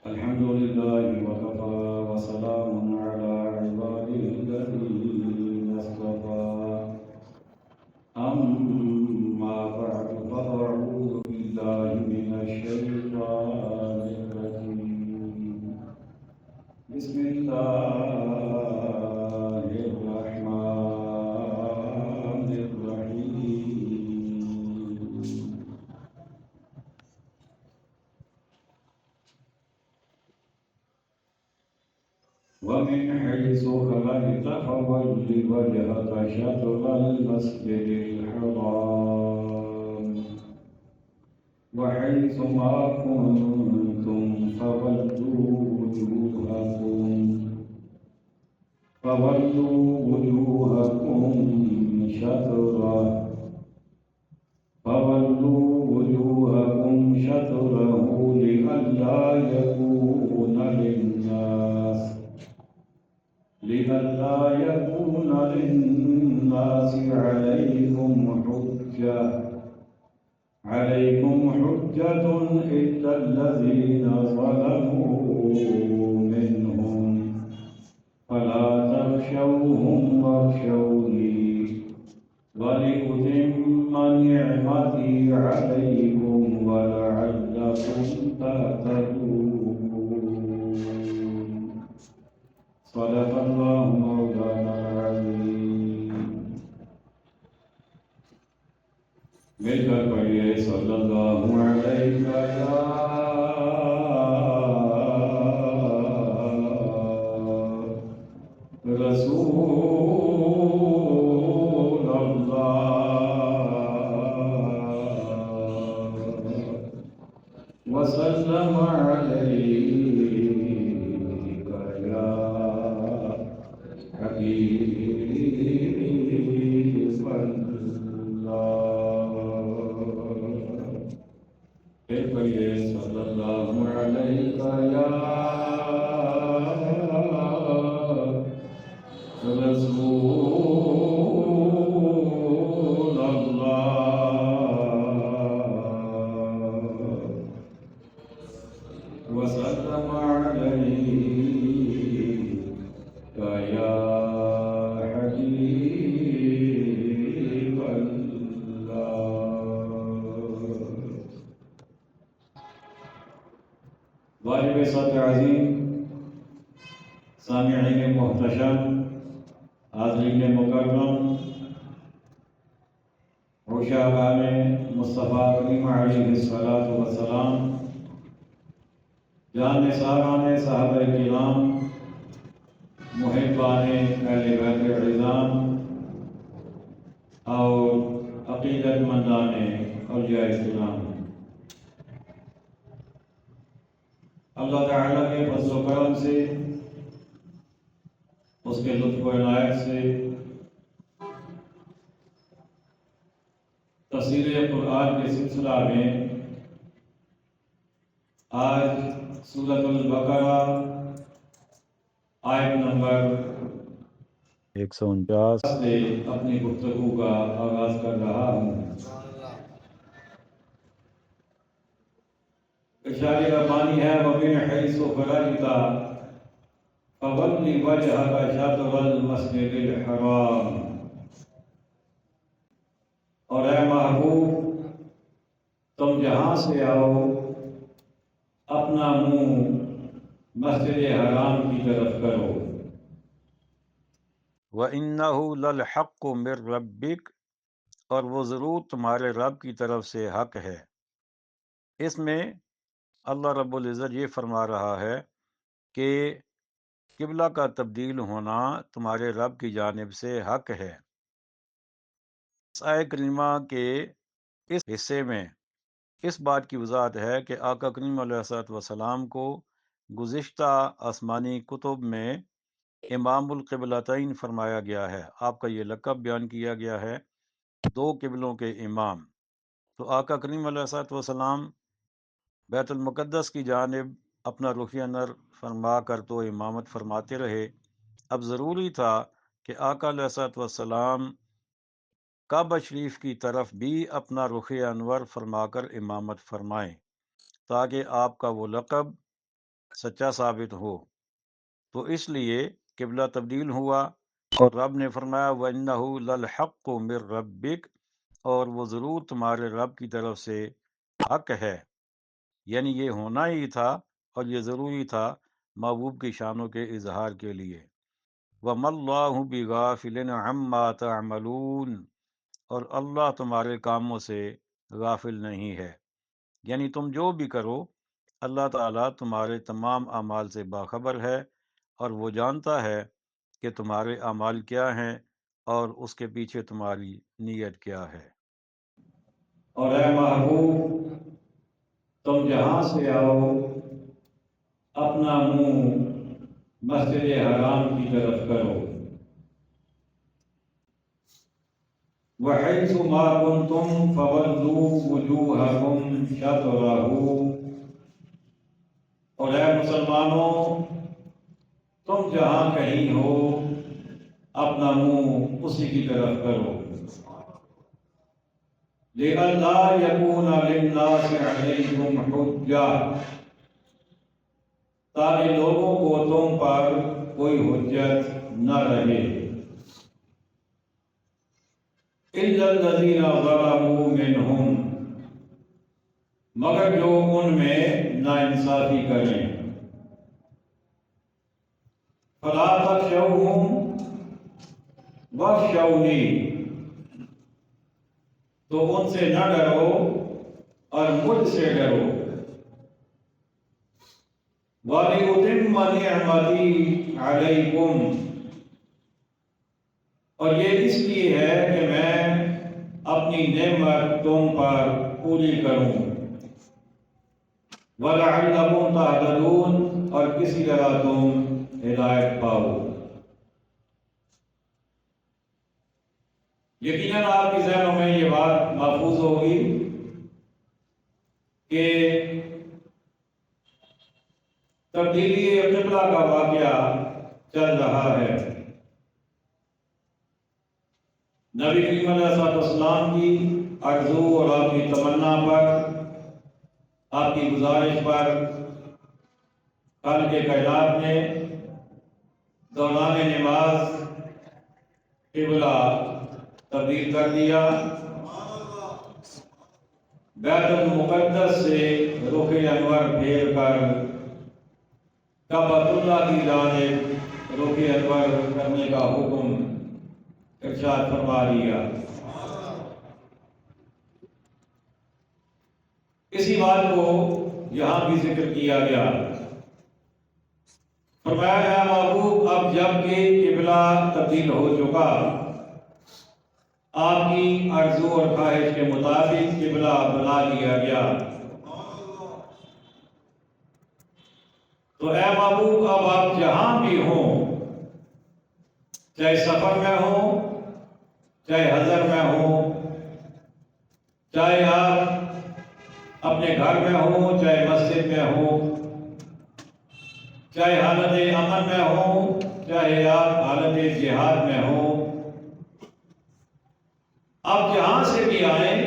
الحمد لله وكفى وسلام على عباده الذين اصطفى أما بعد فأعوذ بالله من الشيطان الرجيم بسم الله الرحمن الرحيم ومن حيث خرجت فول وجهك شطر المسجد الحرام وحيث ما كنتم فولوا وجوهكم شطره لئلا يكون للناس عليكم حجة إلا الذين ظلموا منهم فلا تخشوهم واخشوني ولأتم نعمتي عليكم ولعلكم تهتدون صدق الله مولانا العظيم مل کر پڑھیے صلی اللہ علیہ رسول اللہ وسلم علیک یا حبیب اللہ پڑھیے صلی اللہ علیہ یا رسول اللہ وسلم علیک یا حبیب اللہ واجب صدر عظیم سامعین محتشم حاضرین مکرم عشاقان مصطفیٰ کریم علیہ الصلاۃ والسلام جان نثاران صحابہ کرام محبان اہل بیت العظام اور عقیدت مندان اولیاء کرام اللہ تعالیٰ کے فضل و کرم سے اس کے لطف و عنایت سے تفسیر قرآن کے سلسلہ میں آج سورۃ البقرہ آیت نمبر 149 سے اپنی گفتگو کا آغاز کر رہا ہوں۔ ارشاد ربانی ہے وَمِنْ حَيْثُ خَرَجْتَ فَوَلِّ وَجْهَكَ شَطْرَ الْمَسْجِدِ الْحَرَامِ، اور اے محبوب تم جہاں سے آؤ اپنا منہ مسجد حرام کی طرف کرو۔ وَإِنَّهُ لَلْحَقُّ مِنْ رَبِّكَ، اور وہ ضرور تمہارے رب کی طرف سے حق ہے۔ اس میں اللہ رب العزت یہ فرما رہا ہے کہ قبلہ کا تبدیل ہونا تمہارے رب کی جانب سے حق ہے۔ اس آیت کریمہ کے اس حصے میں اس بات کی وضاحت ہے کہ آقا کریم علیہ الصلوۃ والسلام کو گزشتہ آسمانی کتب میں امام القبلتین فرمایا گیا ہے۔ آپ کا یہ لقب بیان کیا گیا ہے، دو قبلوں کے امام۔ تو آقا کریم علیہ الصلوۃ والسلام بیت المقدس کی جانب اپنا رخ نظر فرما کر تو امامت فرماتے رہے، اب ضروری تھا کہ آقا علیہ الصلوۃ والسلام کعبہ شریف کی طرف بھی اپنا رخ انور فرما کر امامت فرمائیں۔ تاکہ آپ کا وہ لقب سچا ثابت ہو۔ تو اس لیے قبلہ تبدیل ہوا، اور رب نے فرمایا وَإِنَّهُ لَلْحَقُّ مِن رَبِّكَ، اور وہ ضرور تمہارے رب کی طرف سے حق ہے، یعنی یہ ہونا ہی تھا اور یہ ضروری تھا محبوب کی شانوں کے اظہار کے لیے۔ وَمَا اللَّهُ بِغَافِلٍ عَمَّا تَعْمَلُونَ، اور اللہ تمہارے کاموں سے غافل نہیں ہے، یعنی تم جو بھی کرو اللہ تعالیٰ تمہارے تمام اعمال سے باخبر ہے، اور وہ جانتا ہے کہ تمہارے اعمال کیا ہیں اور اس کے پیچھے تمہاری نیت کیا ہے۔ اور اے محبوب، تم جہاں سے آؤ اپنا منہ مسجد حرام کی طرف کرو، وَحَيْثُ مَا كُنْتُمْ فَوَلُّوا وُجُوهَكُمْ شَطْرَهُ، اور اے مسلمانوں، تم جہاں کہیں ہو اپنا منہ اسی کی طرف کرو، لِأَلَّا يَكُونَ لِلنَّاسِ عَلَيْكُمْ حُجَّةٌ، تاکہ لوگوں کو تم پر کوئی حجت نہ رہے، إِلَّا الَّذِينَ ظَلَمُوا مِنْهُمْ، مگر جو ان میں ناانصافی کریں، فَلَا تَخْشَوْهُمْ وَاخْشَوْنِي، تو ان سے نہ ڈرو اور مجھ سے ڈرو، وَلِأُتِمَّ نِعْمَتِي عَلَيْكُمْ، اور یہ اس لیے ہے کہ میں اپنی نعمت تم پر پوری کروں، وَلَعَلَّكُمْ تَهْتَدُونَ، اور کسی طرح تم ہدایت پاؤ۔ یقیناً آپ کے ذہنوں میں یہ بات محفوظ ہوگی کہ تبدیلی قبلہ کا واقعہ چل رہا ہے۔ نبی کریم علیہ السلام کی آرزو اور آپ کی تمنا پر، آپ کی گزارش پر خالق کائنات نے دوران نماز قبلہ تبدیل کر دیا، بیت المقدس سے رخ انور پھیر کر کعبۃ اللہ کی جانب رخ انور کرنے کا حکم ارشاد فرما دیا۔ اسی بات کو یہاں بھی ذکر کیا گیا، فرمایا ہے محبوب اب جب کہ قبلہ تبدیل ہو چکا، آپ کی آرزو اور خواہش کے مطابق قبلہ بنا لیا گیا، تو اے محبوب اب آپ جہاں بھی ہوں، چاہے سفر میں ہوں، چاہے حضر میں ہوں، چاہے آپ اپنے گھر میں ہوں، چاہے مسجد میں ہوں، چاہے حالت امن میں ہوں، چاہے آپ حالت جہاد میں ہوں، آپ جہاں سے بھی آئیں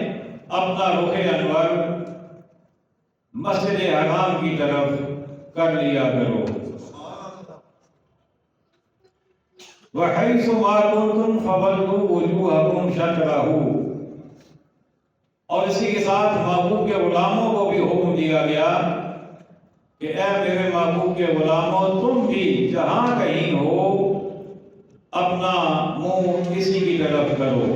اپنا رخ انور مسجد حرام کی طرف کر لیا کرو، وَحَيْثُ مَا كُنْتُمْ فَوَلُّوا وُجُوهَكُمْ شَطْرَهُ، اور اسی کے ساتھ محبوب کے غلاموں کو بھی حکم دیا گیا کہ اے میرے محبوب کے غلاموں، تم بھی جہاں کہیں ہو اپنا منہ اسی کی طرف کرو،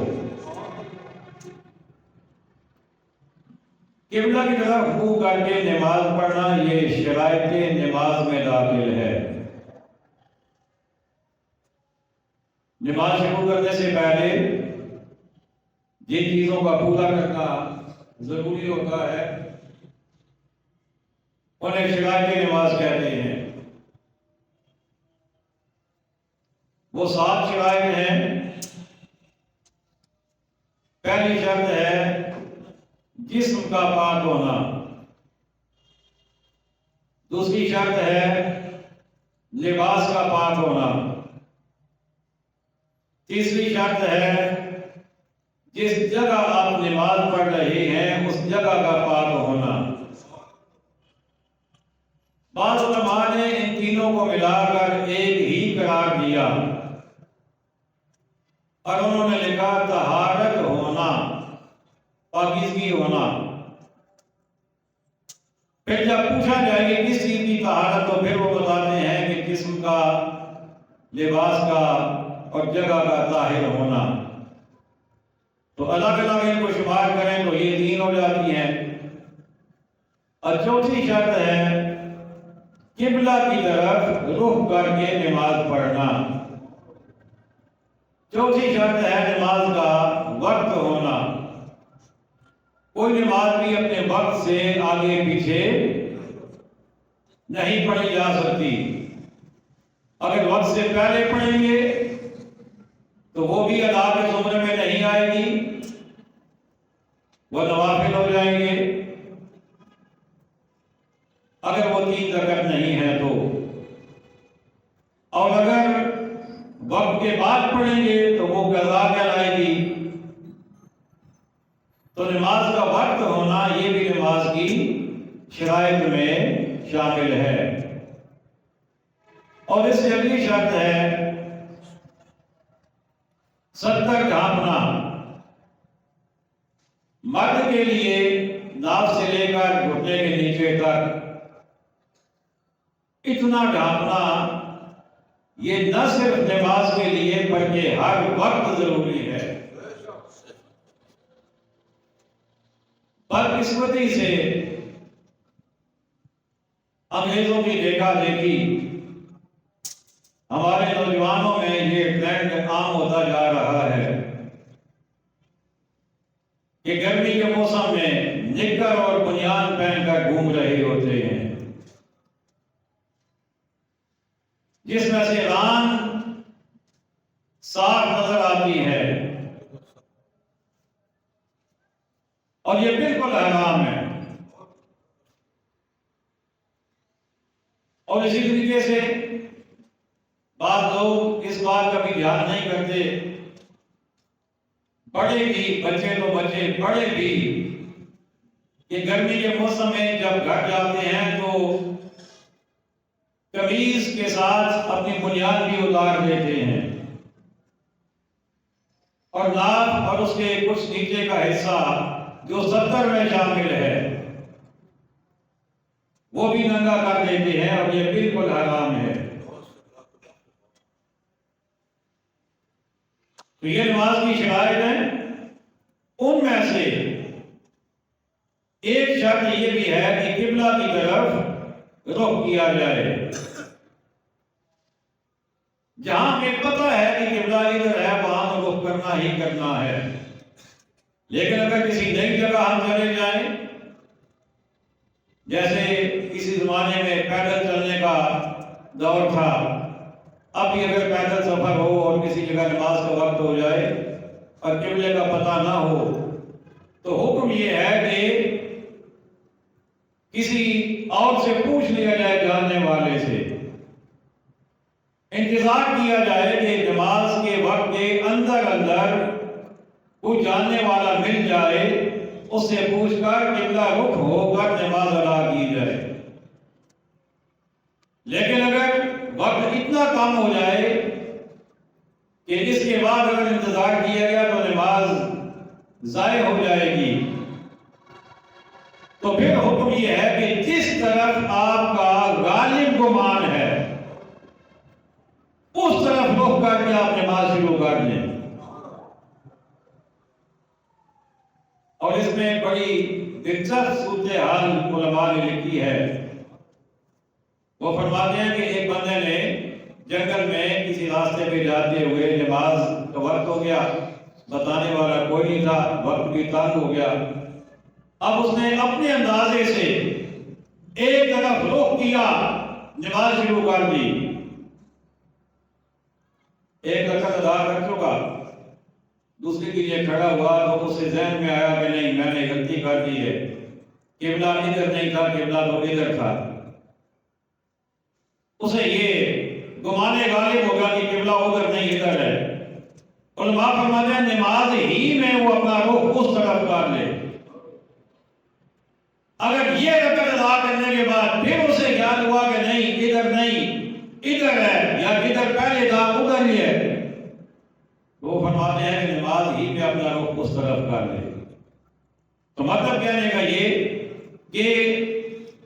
قبلہ کی طرف منہ کر کے نماز پڑھنا یہ شرائط نماز میں داخل ہے۔ نماز شروع کرنے سے پہلے جن چیزوں کا پورا کرنا ضروری ہوتا ہے انہیں شرائط نماز کہتے ہیں۔ وہ 7 شرائط ہیں۔ پہلی شرط ہے جسم کا پاک ہونا، دوسری شرط ہے لباس کا پاک ہونا، تیسری شرط ہے جس جگہ آپ نماز پڑھ رہے ہیں اس جگہ کا پاک ہونا، بعض علماء نے ان تینوں کو ملا کر ایک ہی قرار دیا اور انہوں نے لکھا طہارت ہونا، پاکیزگی ہونا۔ پھر جب پوچھا جائے کہ کس چیز کی طہارت، تو پھر وہ بتاتے ہیں کہ جسم کا، لباس کا اور جگہ کا طاہر ہونا۔ تو الگ الگ ان کو شمار کریں تو یہ تین ہو جاتی ہیں۔ اور چوتھی شرط ہے قبلہ کی طرف رخ کر کے نماز پڑھنا۔ چوتھی شرط ہے نماز کا وقت ہونا۔ کوئی نماز بھی اپنے وقت سے آگے پیچھے نہیں پڑھی جا سکتی۔ اگر وقت سے پہلے پڑھیں گے تو وہ بھی ادا کے زمرے میں نہیں آئے گی، وہ نوافل ہو جائیں گے۔ اگر وہ 3 رکعت نہیں ہے تو، اور اگر وقت کے بعد پڑھیں گے تو وہ قضا کہلائے گی۔ تو نماز کا وقت ہونا یہ بھی نماز کی شرائط میں شامل ہے۔ اور اس سے اگلی شرط ہے 70 ڈھانپنا۔ مرد کے لیے ناف سے لے کر گھٹنے کے نیچے تک اتنا ڈھانپنا یہ نہ صرف نماز کے لیے بلکہ ہر وقت ضروری ہے۔ بدقسمتی سے انگریزوں کی دیکھا دیکھی ہمارے نوجوانوں میں یہ ٹرینڈ عام ہوتا جا رہا ہے کہ گرمی کے موسم میں نکر اور بنیان پہن کر گھوم رہے ہوتے ہیں، جس میں سے ران صاف نظر آتی ہے، اور یہ بالکل حرام ہے۔ اور اسی طریقے سے بعض لوگ اس بات کا بھی دھیان نہیں کرتے، بڑے بھی، بچے تو بچے، بڑے بھی، کہ گرمی کے موسم میں جب گھر جاتے ہیں تو قمیض کے ساتھ اپنی بنیاد بھی اتار دیتے ہیں، اور ناف اور اس کے کچھ نیچے کا حصہ جو 70 میں شامل ہے وہ بھی ننگا کر دیتے ہیں، اور یہ بالکل حرام ہے۔ تو یہ نماز کی شرائط ہیں۔ ان میں سے ایک شرط یہ بھی ہے کہ قبلہ کی طرف رخ کیا جائے۔ جہاں ہمیں پتہ ہے کہ قبلہ ادھر ہے وہاں تو رخ کرنا ہی کرنا ہے، لیکن اگر کسی نئی جگہ ہم چلے جائیں، جیسے کسی زمانے میں پیدل چلنے کا دور تھا، اب بھی اگر پیدل سفر ہو اور کسی جگہ نماز کا وقت ہو جائے اور قبلے کا پتہ نہ ہو، تو حکم یہ ہے کہ کسی اور سے پوچھ لیا جائے، جاننے والے سے انتظار کیا جائے کہ نماز کے وقت کے اندر کوئی جاننے والا مل جائے، اس سے پوچھ کر قبلہ رخ ہو کر نماز ادا کی جائے۔ لیکن اگر وقت اتنا کم ہو جائے کہ اس کے بعد اگر انتظار کیا گیا تو نماز ضائع ہو جائے گی، تو پھر حکم یہ ہے کہ جس طرف آپ کا غالب گمان ہے اس طرف رخ کر کے آپ نماز شروع کر لیں۔ اور اس میں بڑی دلچسپ صورتحال علماء نے لکھی ہے۔ وہ فرماتے ہیں کہ ایک بندے نے جنگل میں کسی راستے پہ جاتے ہوئے نماز کا وقت ہو گیا، بتانے والا کوئی نہیں تھا، وقت بھی تنگ ہو گیا۔ اب اس نے اپنے اندازے سے ایک طرف رخ کیا، نماز شروع کر دی، ایک رکعت ادا کر چکا، دوسری کے لیے کھڑا ہوا تو اس سے ذہن میں آیا کہ نہیں، میں نے غلطی کر دی ہے، قبلہ ادھر نہیں تھا، قبلہ تو ادھر تھا۔ اسے یہ گمان غالب ہوگا کہ قبلہ ادھر نہیں ادھر ہے۔ علماء فرماتے ہیں نماز ہی میں وہ اپنا رخ اس طرف کر لے۔ اگر یہ رکعت ادا کرنے کے بعد پھر اسے یاد ہوا کہ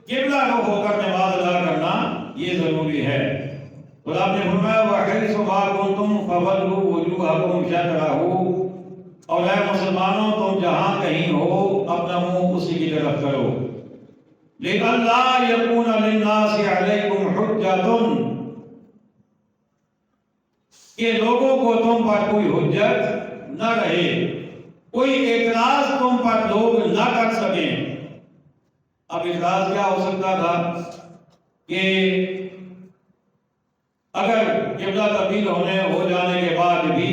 قبلہ رخ ہو کر نماز ادا کرنا یہ ضروری ہے۔ اور آپ نے فرمایا وَحَيْثُ مَا كُنتُمْ فَوَلُّوا وُجُوهَكُمْ شَطْرَهُ، اور اے مسلمانوں تم جہاں کہیں ہو اپنا منہ اسی کی طرف کرو۔ لِأَلَّا يَكُونَ لِلنَّاسِ عَلَيْكُمْ حُجَّةٌ، کہ لوگوں کو تم پر کوئی حجت نہ رہے، کوئی اعتراض تم پر لوگ نہ کر سکیں۔ اب اعتراض کیا ہو سکتا تھا کہ اگر قبلہ تبدیل ہو جانے کے بعد بھی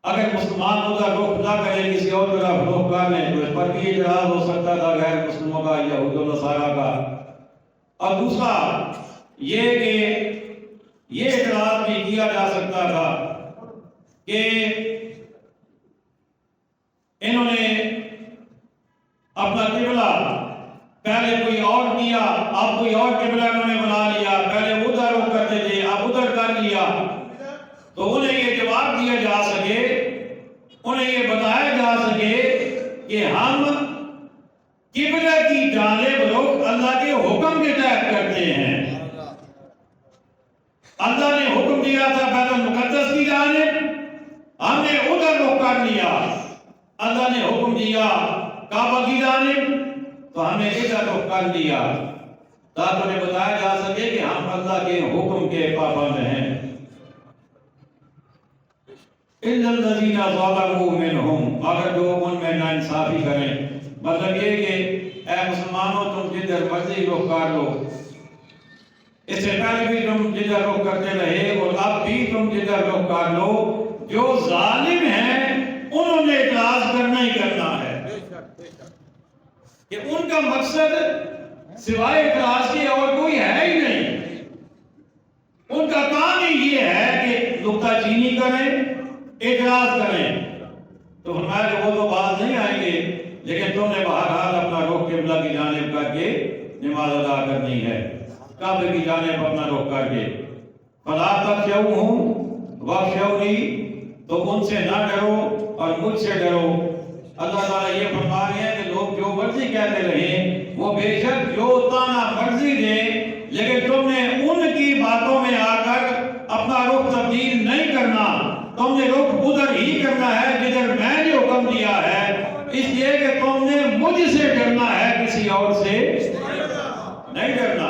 اگر مسلمان ادھر رخ نہ کرے کسی اور طرف رخ کر لیں تو اس پر بھی اعتراض ہو سکتا تھا غیر مسلموں کا، یہود و نصارہ کا۔ اور دوسرا یہ کہ یہ اعتراض بھی کیا جا سکتا تھا کہ انہوں نے اپنا قبلہ پہلے کوئی اور کیا، اب کوئی اور قبلہ انہوں نے بنا لیا، پہلے ادھر رخ کرتے تھے اب ادھر کر لیا۔ تو انہیں یہ جواب دیا جا سکے، انہیں یہ بتایا جا سکے کہ ہم قبلہ کی جانب رخ اللہ کے حکم کے تحت کرتے ہیں۔ اللہ نے حکم دیا تھا بیت المقدس کی جانب، ہم نے ادھر رخ کر لیا۔ اللہ نے حکم دیا کعبہ کی جانب تو ہم نے ادھر رخ کر لیا، تاکہ انہیں بتایا جا سکے کہ ہم اللہ کے حکم کے پابند ہیں۔ إِلَّا الَّذِينَ ظَلَمُوا مِنْهُمْ، اگر جو ان میں ناانصافی کریں، مطلب یہ کہ اے مسلمانوں تم جدھر مرضی رخ کر لو، اس سے پہلے بھی تم جدھر رخ کرتے رہے اور اب بھی تم جدھر رخ کر لو، جو ظالم ہیں انہوں نے اعتراض کرنا ہی کرنا ہے، کہ ان کا مقصد سوائے اعتراض کے اور کوئی ہے ہی نہیں۔ ان کا کام ہی یہ ہے کہ نکتہ چینی کریں، اعتراض کریں۔ تو فرمایا کہ وہ تو باز نہیں آئیں گے، لیکن تم نے بہرحال اپنا رخ قبلہ کی جانب کر کے نماز ادا کرنی ہے، کعبے کی جانب اپنا رخ کر کے۔ فَلَا تَخْشَوْهُمْ وَاخْشَوْنِي، تو ان سے نہ ڈرو اور مجھ سے ڈرو۔ اللہ تعالیٰ یہ فرما رہے ہیں کہ لوگ جو مرضی کہتے رہیں، وہ بے شک جو تانا مرضی دیں، لیکن تم نے ان کی باتوں میں آ کر اپنا رخ تبدیل نہیں کرنا، تم نے رخ ادھر ہی کرنا ہے جدھر میں نے حکم دیا ہے، اس لیے کہ تم نے مجھ سے ڈرنا ہے، کسی اور سے نہیں ڈرنا،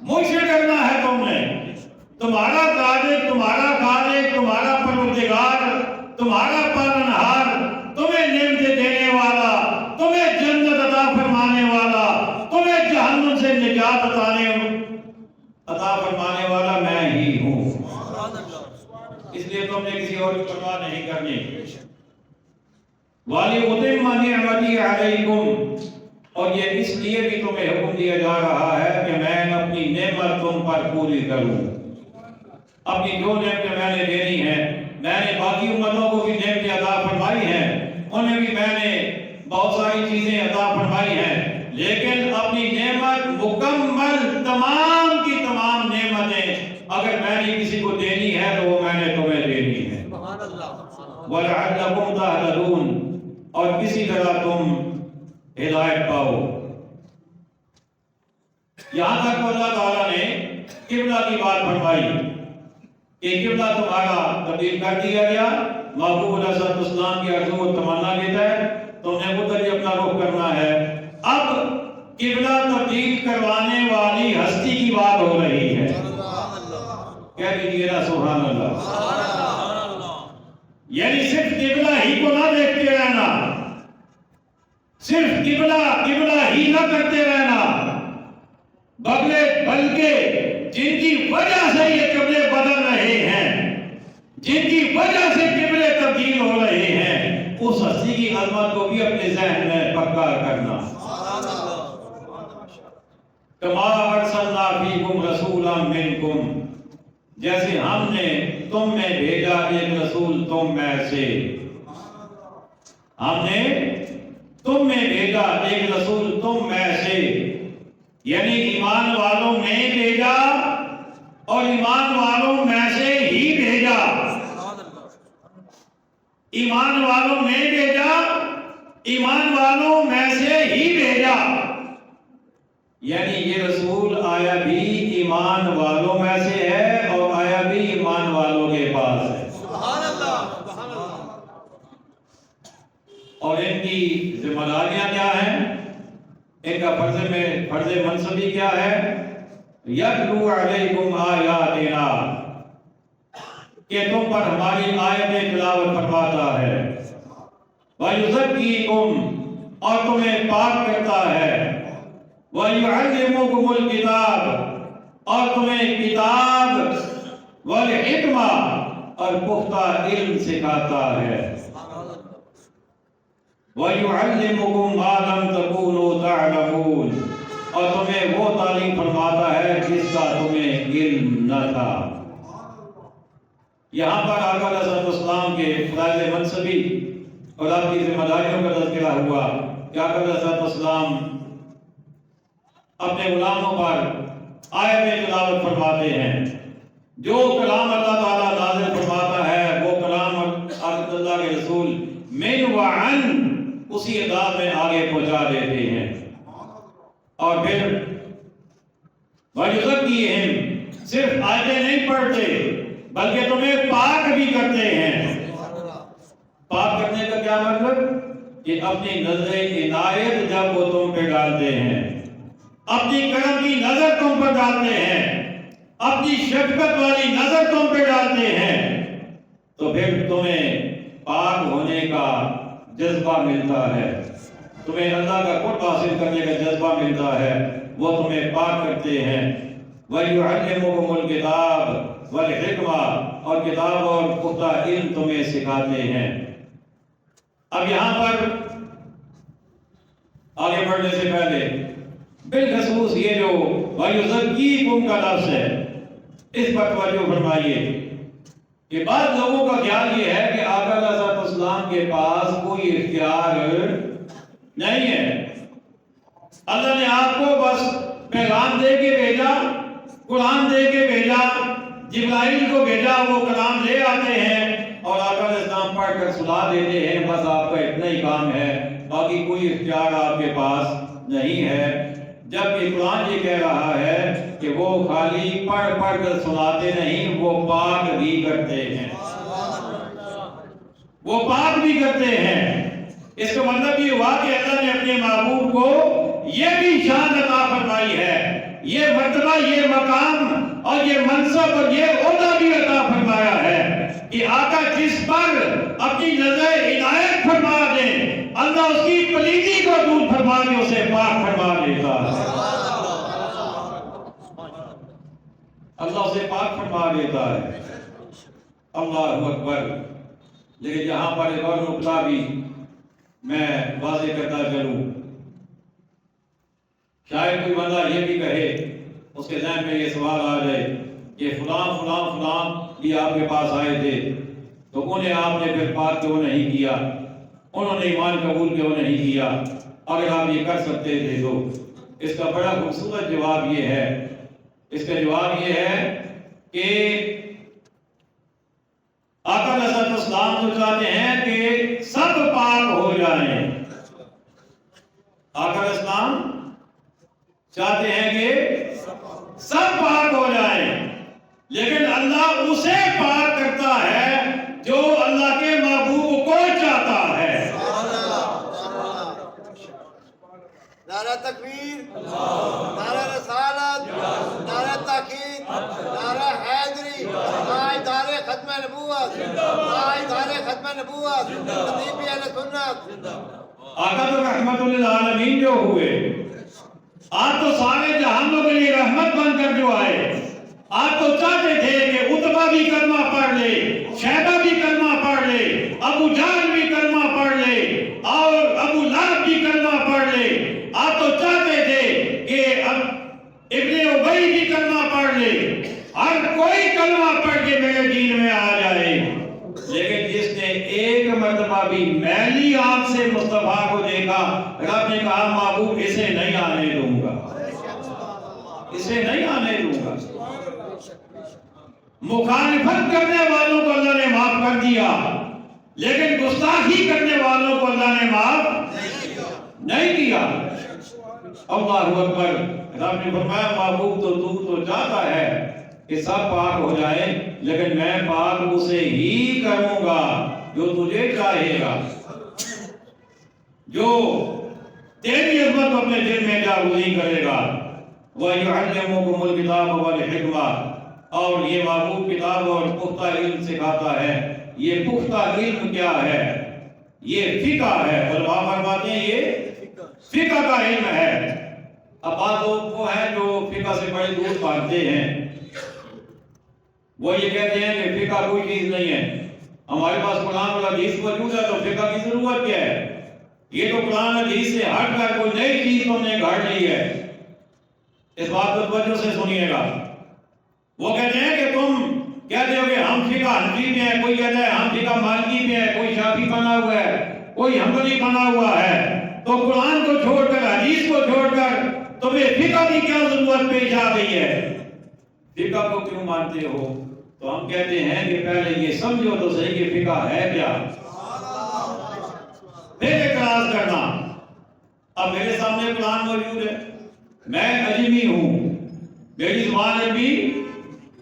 مجھ سے ڈرنا ہے تم نے۔ تمہارا رازق، تمہارا خالق، تمہارا پروردگار، تمہارا پالنہار، تمہیں نعمتیں دینے والا، تمہیں جنت عطا فرمانے والا، تمہیں جہنم سے نجات عطا فرمانے والا میں ہی ہوں۔ اس لیے تم نے کسی اور کی پرواہ نہیں کرنی۔ وَلِأُتِمَّ نِعْمَتِي عَلَيْكُمْ، اور یہ اس لیے بھی تمہیں حکم دیا جا رہا ہے کہ میں اپنی نعمت تم پر پوری کروں۔ اپنی جو نعمتیں میں نے دینی ہیں، میں نے باقی امتوں کو بھی نعمتیں عطا فرمائی ہیں، انہیں بھی میں نے بہت ساری چیزیں عطا فرمائی ہیں، لیکن اپنی نعمت مکمل تمام کی تمام نعمتیں اگر میں نے کسی کو دینی ہے تو وہ میں نے تمہیں دینی ہے۔ وَلَعَلَّكُمْ تَهْتَدُونَ، اور کسی طرح تم ہدایت پاؤ۔ یہاں تک تو اللہ تعالیٰ نے قبلہ کی بات فرمائی کہ قبلہ تمہارا تبدیل کر دیا گیا، محبوب علیہ السلام کی عرض و تمنا کے تحت تم نے ادھر ہی اپنا رخ کرنا ہے۔ اب قبلہ تبدیل کروانے والی ہستی کی بات ہو رہی ہے، کہہ دیجیے نا سبحان اللہ۔ یعنی صرف قبلہ ہی کو نہ دیکھتے رہنا، صرف قبلہ ہی نہ کرتے رہنا، بلکہ جن کی وجہ سے یہ قبلے بدل رہے ہیں، جن کی وجہ سے قبلے تبدیل ہو رہے ہیں، اس ہستی کی عظمت کو بھی اپنے ذہن میں پکا کرنا۔ کما ارسلنا فیکم رسولا منکم، جیسے ہم نے تم میں بھیجا ایک رسول تم میں سے، ہم نے تم میں بھیجا ایک رسول تم میں سے، یعنی ایمان والوں میں بھیجا اور ایمان والوں میں سے ہی بھیجا، ایمان والوں میں بھیجا ایمان والوں میں سے ہی بھیجا، یعنی یہ رسول آیا بھی ایمان والوں میں سے ہے اور آیا بھی ایمان والوں کے پاس ہے۔ سبحان اللہ، سبحان اللہ۔ اور ان کی ذمہ داریاں کیا ہیں؟ ان کا فرض منصبی کیا ہے؟ یتلو علیکم آیاتنا، کہ تم پر ہماری آیتیں تلاوت فرماتا ہے، وَيُزَكِّيكُمْ، اور تمہیں پاک کرتا ہے، وَيُعَلِّمُكُمُ الْكِتَابَ، اور تمہیں کتاب، وَالْحِکْمَہ، اور پختہ علم سکھاتا ہے، وَيُعَلِّمُكُمْ مَا لَمْ تَكُونُوا تَعْلَمُونَ، اور تمہیں وہ تعلیم فرماتا ہے جس کا تمہیں علم نہ تھا۔ یہاں پر آقا علیہ السلام کے فرائض منصبی اور آپ کی ذمہ داریوں کا تذکرہ ہوا کہ آقا علیہ السلام اپنے غلاموں پر آیتیں تلاوت فرماتے ہیں۔ جو کلام اللہ تعالیٰ نازل فرماتا ہے وہ کلام اللہ کے رسول من وعن اسی انداز میں آگے پہنچا دیتے ہیں، اور پھر وَيُزَكِّيهِمْ، صرف آیتیں نہیں پڑھتے بلکہ تمہیں پاک بھی کرتے ہیں۔ پاک کرنے کا کیا مطلب؟ کہ اپنی نظر عنایت جب وہ تم پہ ڈالتے ہیں، اپنی کرم کی نظر تم پر ڈالتے ہیں، اپنی شفقت والی نظر تم پہ ڈالتے ہیں، تو پھر تمہیں پاک ہونے کا جذبہ ملتا ہے، تمہیں اللہ کا قرب حاصل کرنے کا جذبہ ملتا ہے، وہ تمہیں پاک کرتے ہیں۔ وَيُعَلِّمُكُمُ الْكِتَابَ وَالْحِکْمَہ، اور کتاب اور پختہ علم تمہیں سکھاتے ہیں۔ اب یہاں پر آگے بڑھنے سے پہلے بالخصوص یہ جو وَيُزَكِّيكُمْ کا لفظ ہے، اس پر توجہ فرمائیے کہ بعض لوگوں کا خیال یہ ہے کہ آقا علیہ السلام کے پاس کوئی اختیار نہیں ہے، اللہ نے آپ کو بس پیغام دے کے بھیجا، قرآن دے کے بھیجا، جبرائیل کو بھیجا، وہ کلام لے آتے ہیں اور آقا علیہ السلام پڑھ کر سنا دیتے ہیں، بس آپ کا اتنا ہی کام ہے، باقی کوئی اختیار آپ کے پاس نہیں ہے۔ جبکہ قرآن یہ کہہ رہا ہے کہ وہ خالی پڑھ پڑھ کر سناتے نہیں، وہ پاک بھی کرتے ہیں، وہ پاک بھی کرتے ہیں۔ اس کا مطلب یہ ہوا کہ اللہ نے اپنے محبوب کو یہ بھی شان عطا فرمائی ہے، یہ مرتبہ، یہ مقام اور یہ منصب اور یہ عہدہ بھی عطا فرمایا ہے کہ آقا جس پر اپنی نظر عنایت فرما دیں، اللہ اس کی پلیدی کو دور فرما کے اسے پاک فرما دیتا ہے، اللہ اسے پاک فرما دیتا ہے۔ اللہ اکبر۔ لیکن یہاں پر ایک اور نقطہ بھی میں واضح کرتا چلوں، شاید کوئی بندہ یہ بھی کہے، اس کے ذہن میں یہ سوال آ جائے کہ فلان بھی آپ کے پاس آئے تھے تو انہیں آپ نے پھر پاک کیوں نہیں کیا، انہوں نے ایمان قبول کیوں نہیں کیا؟ اگر آپ یہ کر سکتے تھے تو اس کا بڑا خوبصورت جواب یہ ہے، اس کا جواب یہ ہے کہ آقا علیہ السلام تو چاہتے ہیں کہ سب پاک ہو جائیں، آقا علیہ السلام چاہتے ہیں کہ سب پاک ہو جائیں، لیکن اللہ اسے پاک کرتا ہے جو اللہ کے محبوب کو چاہتا ہے۔ نعرہ تکبیر، نعرہ رسالت، نعرہ تحقیق، نعرہ حیدری، تاجدار ختم نبوت، تاجدار ختم نبوت، خطیب اہل سنت۔ آقا تو رحمت للعالمین جو ہوئے، آپ تو سارے جہانوں کے لیے رحمت بن کر جو آئے، آپ تو چاہتے تھے کہ عتبہ بھی کلمہ پڑھ لے، شیبہ بھی کلمہ پڑھ لے، ابو جہل بھی کلمہ پڑھ لے اور ابو لہب بھی کلمہ پڑھ لے، آپ تو چاہتے تھے کہ ابن ابی بھی کلمہ پڑھ لے، ہر کوئی کلمہ پڑھ کے میرے دین میں آ جائے، لیکن جس نے ایک مرتبہ بھی میلی آنکھ سے مصطفیٰ کو دیکھا، رب نے کہا محبوب اسے نہیں آنے دوں گا، اسے نہیں آنے دوں گا۔ مخالفت کرنے والوں کو اللہ نے معاف کر دیا، لیکن گستاخی کرنے والوں کو اللہ نے معاف نہیں کیا۔ اللہ اکبر۔ رب نے فرمایا محبوب تو چاہتا ہے کہ سب پاک ہو جائے، لیکن میں پاک اسے ہی کروں گا جو تجھے چاہے گا، جو تیری عظمت اپنے دل میں جاگزی کرے گا۔ وَيُعَلِّمُكُمُ الْكِتَابَ وَالْحِکْمَةَ، اور یہ محبوب کتاب اور پختہ علم سکھاتا ہے۔ یہ پختہ علم کیا ہے؟ یہ فقہ ہے۔ علماء فرماتے ہیں یہ فقہ کا علم ہے۔ اب بعض لوگ وہ ہیں جو فقہ سے بڑے دور بھاگتے ہیں، وہ یہ کہتے ہیں کہ فقہ کوئی چیز نہیں ہے، ہمارے پاس قرآن اور حدیث موجود ہے تو فقہ کی ضرورت کیا ہے؟ یہ تو قرآن حدیث سے ہٹ کر کوئی نئی چیز تم نے گھڑ لی ہے۔ اس بات کو توجہ سے سنیے گا۔ وہ کہتے ہیں کہ تم کہتے ہو کہ ہم فقہ حنفی میں ہیں، کوئی کہتا ہے ہم فقہ مالکی میں ہیں، کوئی شافعی بنا ہوا ہے، کوئی حنبلی بنا ہوا ہے، تو قرآن کو چھوڑ کر حدیث کو چھوڑ کر تمہیں فقہ کی کیا ضرورت پیش آ گئی ہے؟ فقہ کو کیوں مانتے ہو؟ تو ہم کہتے ہیں کہ پہلے یہ سمجھو تو صحیح کہ فقہ ہے کیا، پھر اعتراض کرنا۔ اب میرے سامنے قرآن موجود ہے، میں اجمی ہوں، میری زبان عربی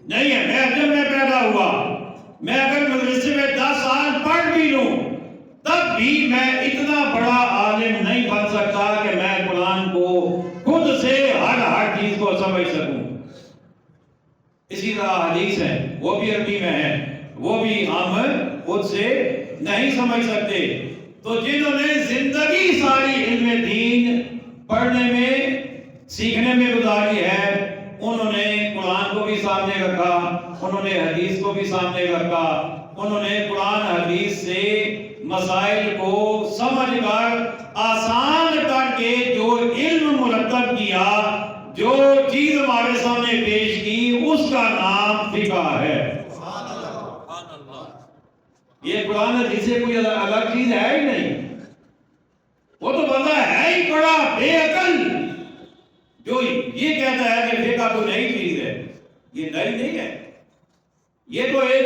نہیں ہے، میں عجم میں پیدا ہوا، میں اگر مدرسے میں 10 سال پڑھ بھی لوں تب بھی میں اتنا بڑا عالم نہیں بن سکتا کہ میں قرآن کو خود سے ہر چیز کو سمجھ سکوں۔ اسی طرح حدیث ہے، وہ بھی عربی میں ہے، وہ بھی ہم خود سے نہیں سمجھ سکتے۔ تو جنہوں نے زندگی ساری علم دین پڑھنے میں سیکھنے میں گزاری ہے، انہوں نے قرآن کو بھی سامنے رکھا، انہوں نے حدیث کو بھی سامنے رکھا، انہوں نے قرآن حدیث سے مسائل کو سمجھ کر آسان کر کے جو علم مرتب کیا، جو چیز ہمارے سامنے پیش کی، اس کا نام فقہ ہے۔ یہ قرآن حدیث سے کوئی الگ چیز ہے ہی نہیں۔ وہ تو بندہ ہے ہی بڑا بے عقل جو یہ کہتا ہے کہ فقہ کوئی نئی چیز ہے۔ یہ نئی نہیں ہے، یہ تو ایک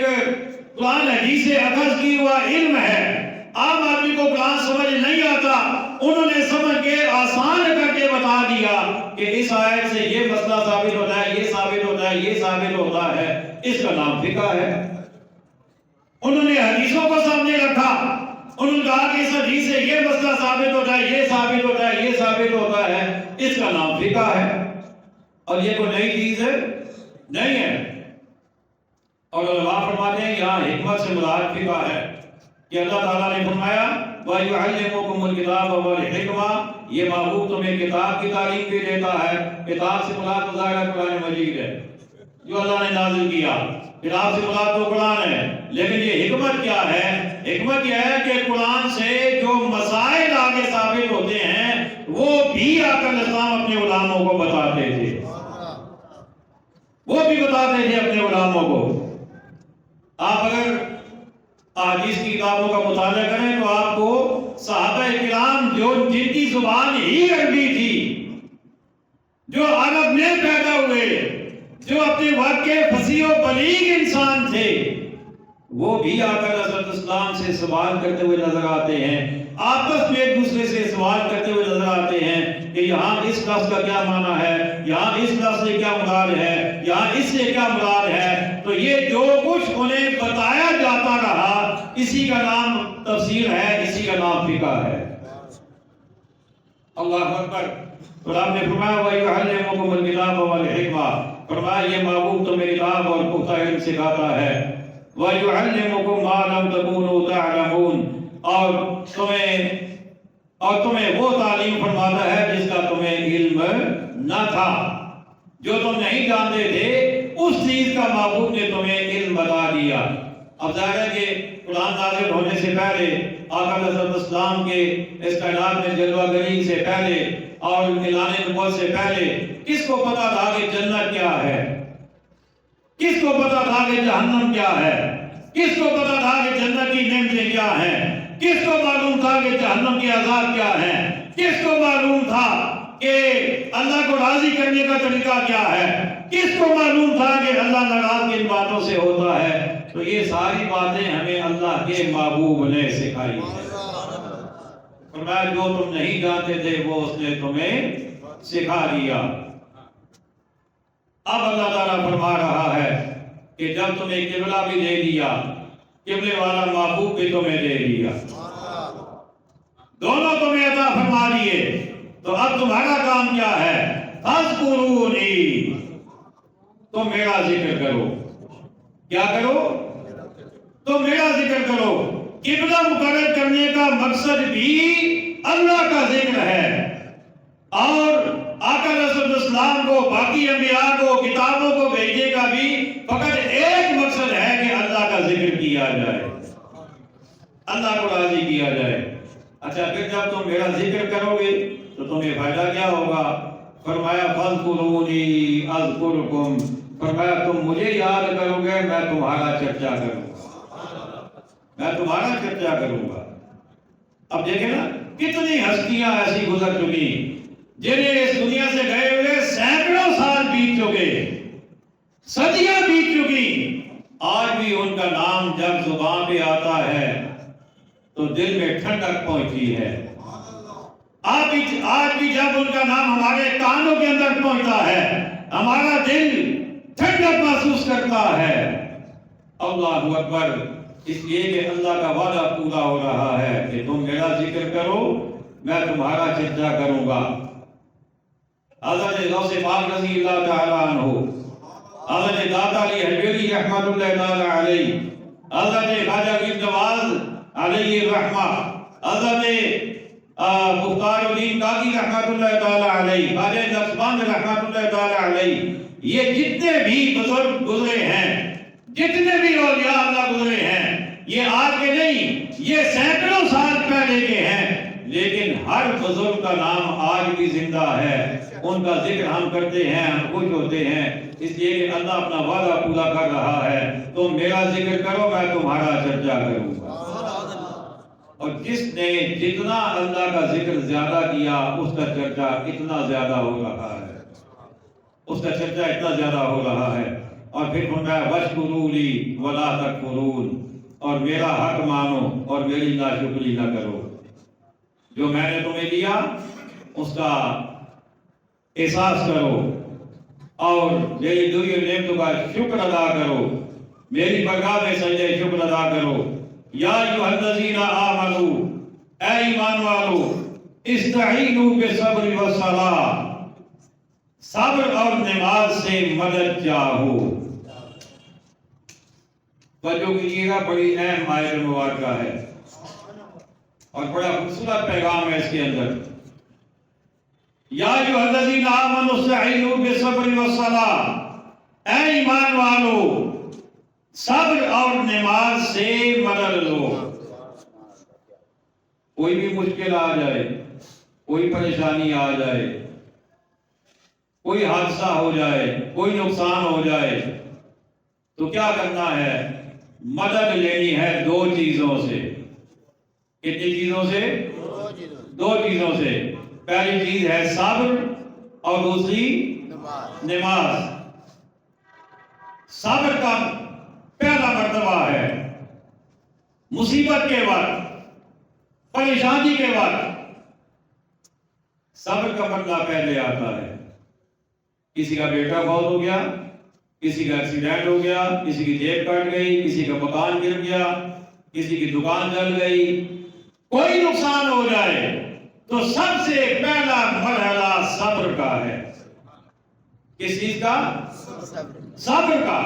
قرآن حدیث سے اخذ کی ہوا علم ہے۔ عام آدمی کو قرآن سمجھ نہیں آتا، انہوں نے سمجھ کے آسان کر کے بتا دیا کہ اس آیت سے یہ مسئلہ ثابت ہوتا ہے، یہ ثابت ہوتا ہے، یہ ثابت ہوتا ہے، اس کا نام فقہ ہے۔ انہوں نے حدیثوں کو سامنے رکھا، انہوں نے کہا کہ اس حدیث سے یہ مسئلہ ثابت ہوتا ہے، یہ ثابت ہوتا ہے، یہ ثابت ہوتا ہے، اس کا نام فقہ ہے۔ اور یہ کوئی نئی چیز ہے نہیں ہے۔ اور علماء فرماتے ہیں یہاں حکمت سے مراد فقہ ہے کہ اللہ تعالیٰ نے فرمایا وَيُعَلِّمُكُمُ الْكِتَابَ وَالْحِکْمَةَ، یہ محبوب تمہیں کتاب کی تعلیم بھی دیتا ہے۔ کتاب سے مراد ظاہر قرآن مجید ہے جو اللہ نے نازل کیا، کتاب سے مراد تو قرآن ہے، لیکن یہ حکمت کیا ہے؟ حکمت یہ ہے کہ قرآن سے جو مسائل آگے ثابت ہوتے ہیں وہ بھی آقا اسلام اپنے غلاموں کو بتاتے تھے، وہ بھی بتاتے تھے اپنے غلاموں کو۔ آپ اگر احادیث کی کتابوں کا مطالعہ کریں تو آپ کو صحابہ کرام جن کی زبان ہی عربی تھی، جو عرب میں پیدا ہوئے، جو اپنے وقت کے فصیح و بلیغ انسان تھے، وہ بھی آقا حضرت اسلام سے سوال کرتے ہوئے نظر آتے ہیں، آپس میں ایک دوسرے سے سوال کرتے ہوئے نظر آتے ہیں کہ یہاں اس لفظ کا کیا معنی ہے، یہاں اس لفظ سے کیا مراد ہے، یہاں اس سے کیا مراد ہے۔ تو یہ جو کچھ انہیں بتایا جاتا رہا، اسی کا نام تفسیر ہے، اسی کا نام فقہ ہے۔ اللہ اکبر۔ تو آپ نے فرمایا وَيُعَلِّمُكُمُ الْكِتَابَ وَالْحِکْمَةَ، فرمایا یہ محبوب تمہیں کتاب اور پختہ علم سکھاتا ہے۔ وَيُعَلِّمُكُمْ مَا لَمْ تَكُونُوا تَعْلَمُونَ، اور تمہیں وہ تعلیم فرماتا ہے جس کا تمہیں علم نہ تھا، جو تم نہیں جانتے تھے اس چیز کا محبوب نے تمہیں علم بتا دیا۔ اب ظاہر ہے کہ قرآن نازل ہونے سے پہلے، آقا حضرت اسلام کے اس کائنات میں جلوہ گری سے پہلے اور اعلان نبوت سے پہلے کس کو پتا تھا کہ جنت کیا ہے؟ کس کو پتا تھا کہ جہنم کیا ہے؟ کس کو پتا تھا کہ جنت کی نعمتیں کیا ہیں؟ کس کو معلوم تھا کہ جہنم کے عذاب کیا ہیں؟ کس کو معلوم تھا کہ اللہ کو راضی کرنے کا طریقہ کیا ہے؟ کس کو معلوم تھا کہ اللہ ناراض کن باتوں سے ہوتا ہے؟ تو تو یہ ساری باتیں ہمیں اللہ کے محبوب نے سکھائی ہیں۔ فرمایا جو تم نہیں جانتے تھے وہ اس نے تمہیں سکھا دیا۔ اب اللہ تعالیٰ فرما رہا ہے کہ جب تمہیں قبلہ بھی دے دیا، قبلے والا محبوب بھی تمہیں دے دیا، دونوں تمہیں عطا فرما دیے، تو اب تمہارا کام کیا ہے؟ فاذکرونی، تم میرا ذکر کرو۔ کیا کرو؟ تم میرا ذکر کرو۔ قبلہ مقرر کرنے کا مقصد بھی اللہ کا ذکر ہے، اور آقا رسول اللہ اسلام کو، باقی انبیاء کو، کتابوں کو بھیجنے کا بھی فقط ایک مقصد ہے کہ اللہ کا ذکر کیا جائے، اللہ کو راضی کیا جائے۔ اچھا، پھر جب تم میرا ذکر کرو گے تو تمہیں فائدہ کیا ہوگا؟ فرمایا فاذکرونی اذکرکم، فرمایا تم مجھے یاد کرو گے، میں تمہارا چرچا کروں گا، میں تمہارا چرچا کروں گا۔ اب دیکھیں نا، کتنی ہستیاں ایسی گزر چکی جنہیں اس دنیا سے گئے ہوئے سینکڑوں سال بیت چکے، صدیاں بیت چکی، آج بھی ان کا نام جب زبان پہ آتا ہے تو دل میں ٹھنڈک پہنچتی ہے۔ آج بھی جب ان کا نام ہمارے کانوں کے اندر پہنچتا ہے، ہمارا دل ٹھنڈک محسوس کرتا ہے۔ اللہ اکبر، اس لیے کہ اللہ کا وعدہ پورا ہو رہا ہے کہ تم میرا ذکر کرو، میں تمہارا چرچا کروں گا۔ حضرت غوث پاک رضی اللہ تعالیٰ عنہ، حضرت داتا علی حجویری رحمۃ اللہ تعالیٰ علیہ، حضرت خواجہ غریب نواز علیہ الرحمہ، حضرت مختار الدین کاکی رحمۃ اللہ تعالیٰ علیہ، خواجہ نقشبند رحمۃ اللہ تعالیٰ علیہ، یہ جتنے بھی بزرگ گزرے ہیں، جتنے بھی اولیاء اللہ گزرے ہیں، یہ آج کے نہیں، یہ سینکڑوں سال پہلے کے ہیں، لیکن ہر بزرگ کا نام آج بھی زندہ ہے، ان کا ذکر ہم کرتے ہیں، ہم خوش ہوتے ہیں، اس لیے کہ اللہ اپنا وعدہ پورا کر رہا ہے، تم میرا ذکر کرو، میں تمہارا چرچا کروں گا۔ اور جس نے جتنا اللہ کا ذکر زیادہ کیا، اس کا چرچا اتنا زیادہ ہو رہا ہے، اس کا چرچا اتنا زیادہ ہو رہا ہے۔ اور پھر فرمایا واشکروا لی ولا تکفرون، اور میرا حق مانو اور میری ناشکری نہ کرو، جو میں نے تمہیں دیا اس کا احساس کرو اور میری دوئی نعمتوں کا شکر ادا کرو، میری برکات میں سجدہ شکر ادا کرو۔ یا ایھا الذین آمنوا، اے ایمان والو، استعینوا بالصبر والصلاۃ، صبر اور نماز سے مدد چاہو۔ توجہ کیجیے گا، بڑی اہم آیت مبارکہ ہے اور بڑا خوبصورت پیغام ہے اس کے اندر۔ یا ایھا الذین آمنوا استعینوا بالصبر والصلاۃ، اے ایمان والو، صبر اور نماز سے مدد لو۔ کوئی بھی مشکل آ جائے، کوئی پریشانی آ جائے، کوئی حادثہ ہو جائے، کوئی نقصان ہو جائے، تو کیا کرنا ہے؟ مدد لینی ہے دو چیزوں سے۔ کتنی چیزوں سے؟ دو چیزوں سے۔ پہلی چیز ہے صبر اور دوسری نماز۔ صبر کا پہلا مرتبہ ہے مصیبت کے وقت، پریشانی کے وقت، صبر کا مرتبہ پہلے آتا ہے۔ کسی کا بیٹا فوت ہو گیا، کسی کا ایکسیڈنٹ ہو گیا، کسی کی جیب کٹ گئی، کسی کا مکان گر گیا، کسی کی دکان جل گئی، کوئی نقصان ہو جائے تو سب سے پہلا مرحلہ صبر کا ہے۔ کس چیز کا؟ صبر کا۔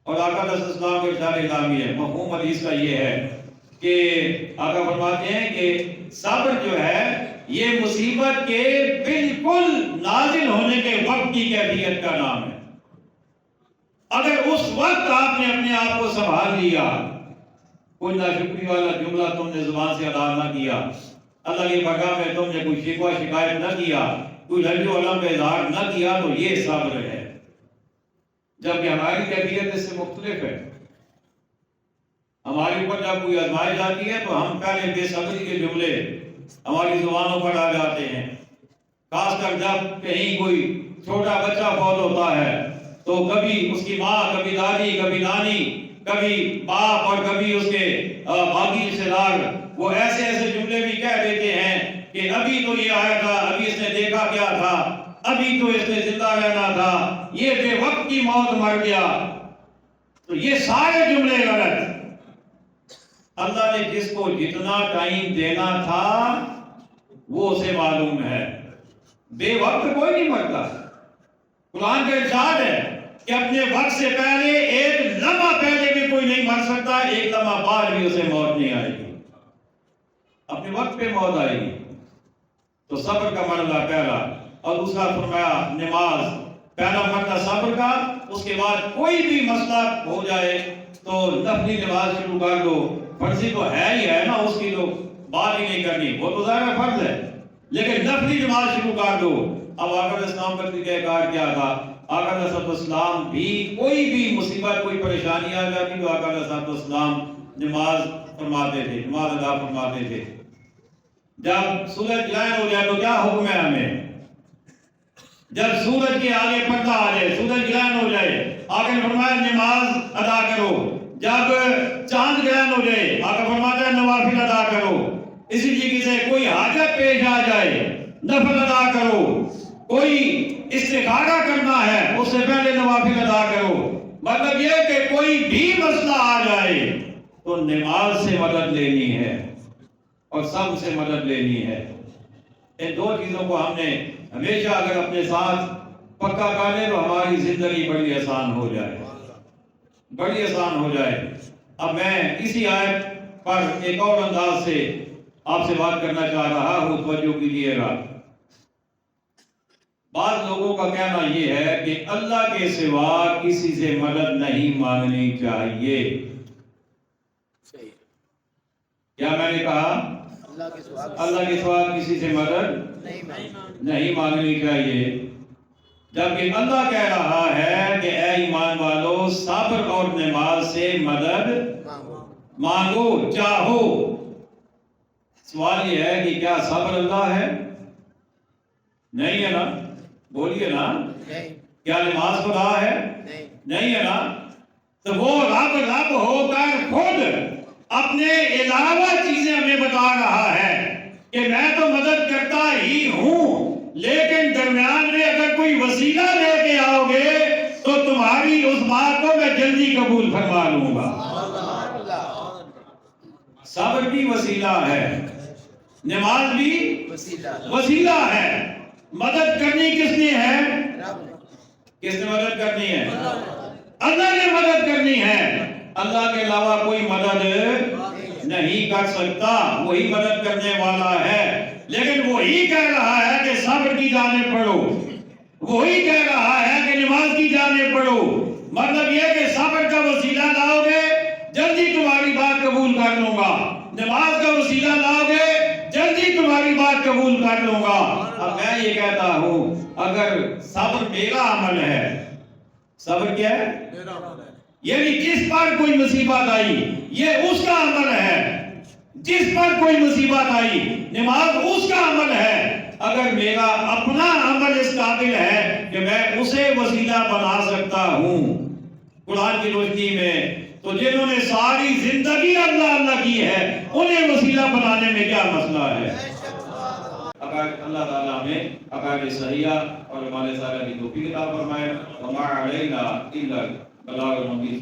اور آقا صلی اللہ علیہ وسلم کے ارشاد الہی ہے، مفہوم حدیث کا یہ ہے کہ آقا فرماتے ہیں کہ صبر جو ہے یہ مصیبت کے بالکل نازل ہونے کے وقت کی کیفیت کا نام ہے۔ اگر اس وقت آپ نے اپنے آپ کو سنبھال لیا، کوئی ناشکری والا جملہ تم نے زبان سے ادا نہ کیا، اللہ کی بارگاہ میں تم نے کوئی شکوہ شکایت نہ کیا، کوئی لج و علم کا اظہار نہ کیا، تو یہ صبر ہے۔ جبکہ ہماری کیفیت اس سے مختلف ہے۔ ہمارے اوپر جب کوئی آزمائش آتی ہے تو ہم پہلے بے صبری کے جملے ہماری زبانوں پر آ جاتے ہیں۔ خاص کر جب کہیں کوئی چھوٹا بچہ فوت ہوتا ہے تو کبھی اس کی ماں، کبھی دادی، کبھی نانی، کبھی باپ اور کبھی اس کے باقی رشتے دار وہ ایسے ایسے جملے بھی کہہ دیتے ہیں کہ ابھی تو یہ آیا تھا، ابھی اس نے دیکھا کیا تھا، ابھی تو اس نے زندہ رہنا تھا، یہ بے وقت کی موت مر گیا۔ تو یہ سارے جملے غلط۔ اللہ نے جس کو جتنا ٹائم دینا تھا وہ اسے معلوم ہے۔ بے وقت کوئی نہیں مرتا۔ قرآن کا ارشاد ہے کہ اپنے وقت سے پہلے ایک لمحہ پہلے بھی کوئی نہیں مر سکتا، ایک لمحہ بعد بھی اسے موت نہیں آئے گی، اپنے وقت پہ موت آئے گی۔ تو صبر کا مرحلہ پہلا، اور دوسرا فرمایا نماز، پہلا مرحلہ صبر کا، اس کے بعد کوئی بھی مسئلہ ہو جائے تو نفلی نماز شروع کر دو۔ فرضی تو ہے ہی ہے نا، اس کی تو بات ہی نہیں کرنی، وہ تو ظاہر فرض ہے، لیکن نفلی نماز شروع کر دو۔ اب آقا علیہ السلام کا طریقہ کار کیا تھا؟ آقا علیہ السلام بھی کوئی بھی مصیبت کوئی پریشانی آ جاتی تو آقا علیہ السلام نماز فرماتے تھے، نماز ادا فرماتے تھے۔ جب سورج گرہن ہو جائے تو کیا حکم ہے ہمیں؟ جب سورج کے آگے پردہ آ جائے، سورج گرہن ہو جائے، آقا نے فرمایا نماز ادا کرو۔ جب چاند گرہن ہو جائے، آقا فرماتا ہے نوافل ادا کرو۔ اسی طریقے سے کوئی حاجت پیش آ جائے، نفل ادا کرو۔ کوئی استخارہ کرنا ہے، اس سے پہلے نوافل ادا کرو۔ مطلب یہ کہ کوئی بھی مسئلہ آ جائے تو نماز سے مدد لینی ہے اور سب سے مدد لینی ہے۔ ان دو چیزوں کو ہم نے ہمیشہ اگر اپنے ساتھ پکا کر لیں تو ہماری زندگی بڑی آسان ہو جائے، بڑی آسان ہو جائے۔ اب میں اسی آیت پر ایک اور انداز سے آپ سے بات کرنا چاہ رہا ہوں، توجہ کیجیے گا۔ بعض لوگوں کا کہنا یہ ہے کہ اللہ کے سوا کسی سے مدد نہیں مانگنی چاہیے۔ کیا میں نے کہا؟ اللہ کے سوا کسی سے مدد نہیں مانگنی چاہیے، جبکہ اللہ کہہ رہا ہے کہ اے ایمان والو صبر اور نماز سے مدد مانگو، چاہو۔ سوال یہ ہے کہ کیا صبر اللہ ہے؟ نہیں ہے نا، بولیے نا۔ کیا نماز خدا ہے؟ نہیں ہے نا۔ تو وہ رب ہو کر خود اپنے علاوہ چیزیں ہمیں بتا رہا ہے کہ میں تو مدد کرتا ہی ہوں، لیکن درمیان میں اگر کوئی وسیلہ لے کے آؤ گے تو تمہاری اس بات کو میں جلدی قبول فرما لوں گا۔ صبر بھی وسیلہ ہے، نماز بھی وسیلہ ہے۔ مدد کرنی کس نے ہے؟ کس نے مدد کرنی ہے؟ اللہ نے مدد کرنی ہے۔ اللہ کے علاوہ کوئی مدد نہیں کر سکتا، وہی مدد کرنے والا ہے۔ لیکن وہی کہہ رہا ہے کہ صبر کی جانب پڑھو، وہی کہہ رہا ہے کہ نماز کی جانب پڑھو۔ مطلب یہ کہ صبر کا وسیلہ لاؤ گے جلدی تمہاری بات قبول کر لوں گا، نماز کا وسیلہ لاؤ گے جلدی تمہاری بات قبول کر لوں گا۔ اب میں یہ کہتا ہوں اگر صبر میرا عمل ہے، صبر کیا ہے؟ یعنی جس پر کوئی مصیبت آئی یہ اس کا عمل ہے، جس پر کوئی مصیبت آئی نماز اس کا عمل ہے۔ اگر میرا اپنا عمل اس قابل ہے کہ میں اسے وسیلہ بنا سکتا ہوں قرآن کی روشنی میں، تو جنہوں نے ساری زندگی اللہ اللہ کی ہے انہیں وسیلہ بنانے میں کیا مسئلہ ہے؟ اگر اللہ تعالیٰ ہمیں عقائد صحیحہ اور ہمارے سارے کی توفیق عطا فرمائے۔ وما علینا الا البلاغ المبین۔